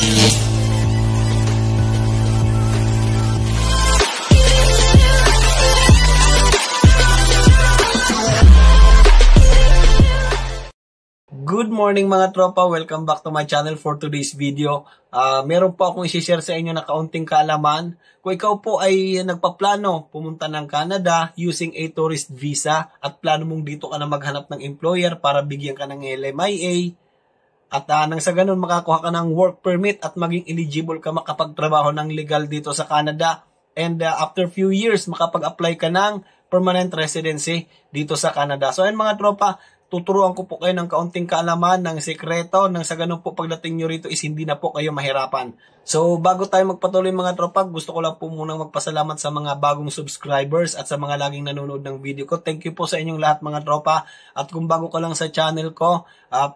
Good morning mga tropa, welcome back to my channel for today's video. Meron po akong i-share sa inyo na kaunting kaalaman. Kung ikaw po ay nagpaplano pumunta ng Canada using a tourist visa at plano mong dito ka na maghanap ng employer para bigyan ka ng LMIA at nang sa ganun makakuha ka ng work permit at maging eligible ka makapagtrabaho ng legal dito sa Canada, and after few years makapag-apply ka ng permanent residency dito sa Canada. So ayun mga tropa, tuturuan ko po kayo ng kaunting kaalaman, ng sekreto, nang sa ganun po pagdating nyo rito is hindi na po kayo mahirapan. So bago tayo magpatuloy mga tropa, gusto ko lang po munang magpasalamat sa mga bagong subscribers at sa mga laging nanonood ng video ko. Thank you po sa inyong lahat mga tropa. At kung bago ka lang sa channel ko,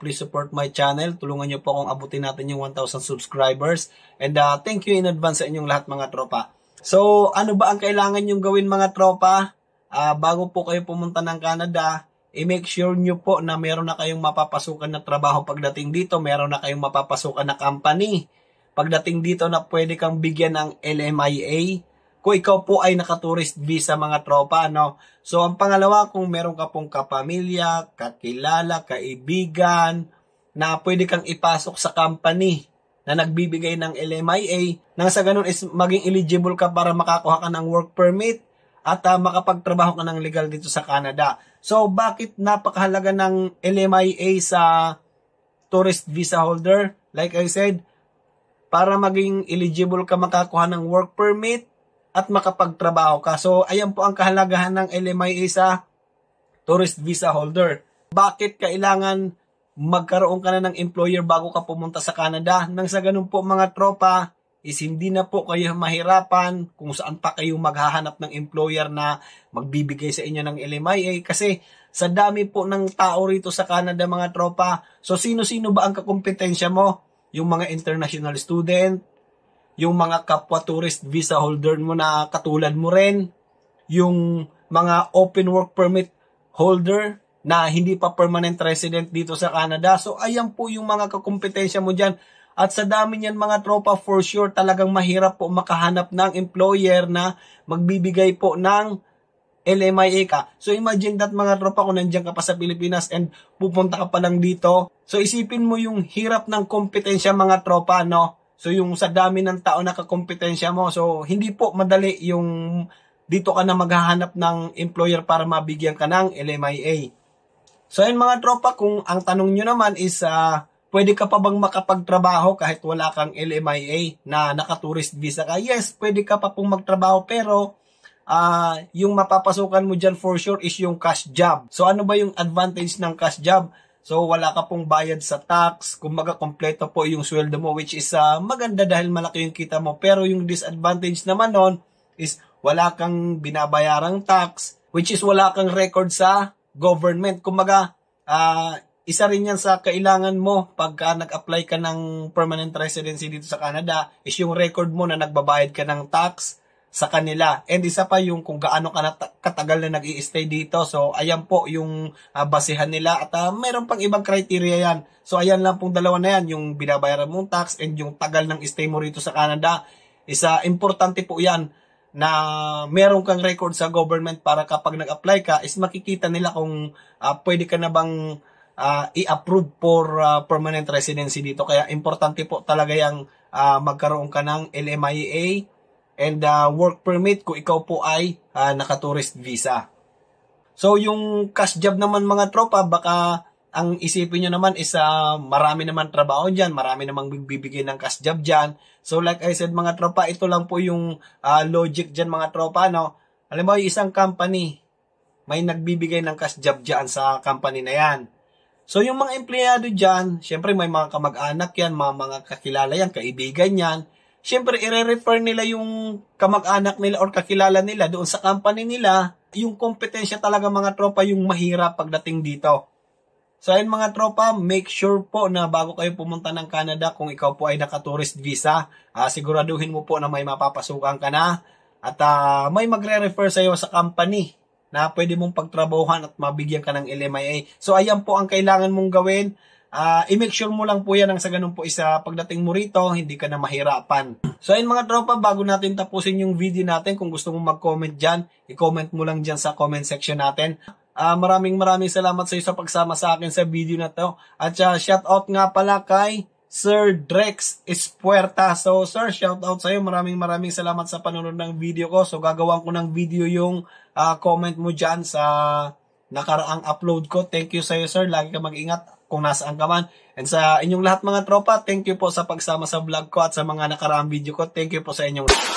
please support my channel. Tulungan nyo po akong abutin natin yung 1,000 subscribers. And thank you in advance sa inyong lahat mga tropa. So ano ba ang kailangan nyong gawin mga tropa? Bago po kayo pumunta ng Canada, i-make sure nyo po na meron na kayong mapapasukan na trabaho pagdating dito, meron na kayong mapapasukan na company pagdating dito na pwede kang bigyan ng LMIA kung ikaw po ay naka-tourist visa mga tropa, no? So ang pangalawa, kung meron ka pong kapamilya, kakilala, kaibigan na pwede kang ipasok sa company na nagbibigay ng LMIA, nang sa ganun is maging eligible ka para makakuha ka ng work permit at makapagtrabaho ka ng legal dito sa Canada. So, bakit napakahalaga ng LMIA sa tourist visa holder? Like I said, para maging eligible ka makakuha ng work permit at makapagtrabaho ka. So, ayan po ang kahalagahan ng LMIA sa tourist visa holder. Bakit kailangan magkaroon ka na ng employer bago ka pumunta sa Canada? Nang sa ganun po mga tropa, is hindi na po kayo mahirapan kung saan pa kayo maghahanap ng employer na magbibigay sa inyo ng LMIA, kasi sa dami po ng tao rito sa Canada mga tropa. So sino-sino ba ang kakompetensya mo? Yung mga international student, yung mga kapwa tourist visa holder mo na katulad mo rin, yung mga open work permit holder na hindi pa permanent resident dito sa Canada. So ayan po yung mga kakompetensya mo dyan. At sa dami niyan mga tropa, for sure talagang mahirap po makahanap ng employer na magbibigay po ng LMIA ka. So imagine that mga tropa, kung nandiyan ka pa sa Pilipinas and pupunta ka pa lang dito. So isipin mo yung hirap ng kompetensya mga tropa, no? So yung sa dami ng tao na kakompetensya mo. So hindi po madali yung dito ka na maghahanap ng employer para mabigyan ka ng LMIA. So ayun mga tropa, kung ang tanong nyo naman is pwede ka pa bang makapagtrabaho kahit wala kang LMIA na naka-tourist visa ka? Yes, pwede ka pa pong magtrabaho, pero yung mapapasukan mo dyan for sure is yung cash job. So ano ba yung advantage ng cash job? So wala ka pong bayad sa tax, kumbaga kompleto po yung sweldo mo, which is maganda dahil malaki yung kita mo. Pero yung disadvantage naman nun is wala kang binabayarang tax, which is wala kang record sa government. Kumbaga, isa rin yan sa kailangan mo pagka nag-apply ka ng permanent residency dito sa Canada is yung record mo na nagbabayad ka ng tax sa kanila. And isa pa yung kung gaano ka katagal na nag-i-stay dito. So ayan po yung basihan nila, at mayroon pang ibang criteria yan. So ayan lang pong dalawa na yan, yung binabayaran mong tax and yung tagal ng stay mo rito sa Canada. Importante po yan na meron kang record sa government para kapag nag-apply ka is makikita nila kung pwede ka na bang i-approve for permanent residency dito. Kaya importante po talaga yung magkaroon ka ng LMIA and work permit kung ikaw po ay naka-tourist visa. So yung cash job naman mga tropa, baka ang isipin nyo naman is marami naman trabaho dyan, marami namang bibigay ng cash job dyan. So like I said mga tropa, ito lang po yung logic dyan mga tropa, no? Alam mo, yung isang company may nagbibigay ng cash job dyan sa company na yan. So yung mga empleyado dyan, syempre may mga kamag-anak yan, mga kakilala yan, kaibigan yan. Syempre i-refer nila yung kamag-anak nila or kakilala nila doon sa company nila. Yung kompetensya talaga mga tropa yung mahirap pagdating dito. So ayun mga tropa, make sure po na bago kayo pumunta ng Canada, kung ikaw po ay naka-tourist visa, siguraduhin mo po na may mapapasukan ka na at may magre-refer sa iyo sa company na pwede mong pagtrabahuhan at mabigyan ka ng LMIA. So ayan po ang kailangan mong gawin. i-make sure mo lang po yan ang sa ganun po isa pagdating mo rito, hindi ka na mahirapan. So ayun mga tropa, bago natin tapusin yung video natin, kung gusto mong mag-comment dyan, i-comment mo lang dyan sa comment section natin. Maraming salamat sa iyo sa pagsama sa akin sa video na to. At shout out nga pala kay Sir Drex Espuerta. So sir, shout out sa iyo. Maraming salamat sa panonood ng video ko. So gagawan ko ng video yung comment mo dyan sa nakaraang upload ko. Thank you sa iyo sir. Lagi ka mag-ingat kung nasaan ka man. And sa inyong lahat mga tropa, thank you po sa pagsama sa vlog ko at sa mga nakaraang video ko. Thank you po sa inyong lahat.